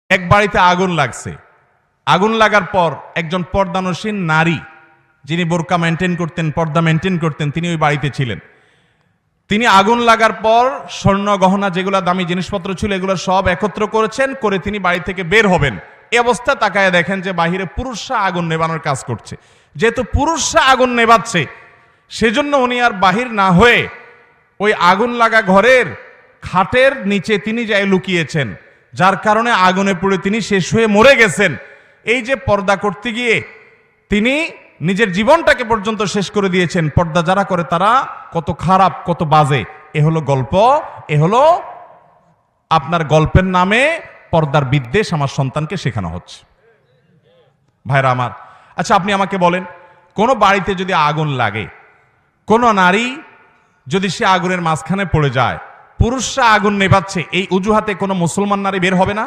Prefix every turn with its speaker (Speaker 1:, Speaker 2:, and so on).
Speaker 1: এক বাড়িতে আগুন লাগছে। আগুন লাগার পর একজন পর্দানসীন নারী, যিনি বোরকা মেনটেন করতেন, পর্দা মেনটেন করতেন, তিনি ওই বাড়িতে ছিলেন। তিনি আগুন লাগার পর স্বর্ণ গহনা যেগুলো দামি জিনিসপত্র ছিল এগুলো সব একত্র করেছেন, করে তিনি বাড়ি থেকে বের হবেন। এই অবস্থা তাকায় দেখেন যে বাহিরে পুরুষরা আগুন নেবানোর কাজ করছে। যেহেতু পুরুষরা আগুন নেবাচ্ছে, সেজন্য উনি আর বাহির না হয়ে ওই আগুন লাগা ঘরের খাটের নিচে তিনি যাই লুকিয়েছেন, যার কারণে আগুনে পুড়ে তিনি শেষ হয়ে মরে গেছেন। এই যে পর্দা করতে গিয়ে তিনি নিজের জীবনটাকে পর্যন্ত শেষ করে দিয়েছেন। পর্দা যারা করে তারা কত খারাপ, কত বাজে। এ হলো গল্প, এ হলো আপনার গল্পের নামে পর্দার বিদ্বেষ আমার সন্তানকে শেখানো হচ্ছে। ভাইরা আমার, আচ্ছা আপনি আমাকে বলেন, কোন বাড়িতে যদি আগুন লাগে, কোন নারী যদি সে আগুনের মাঝখানে পড়ে যায়, পুরুষরা আগুন নেভাচ্ছে, এই অজুহাতে কোনো মুসলমান নারী বের হবে না?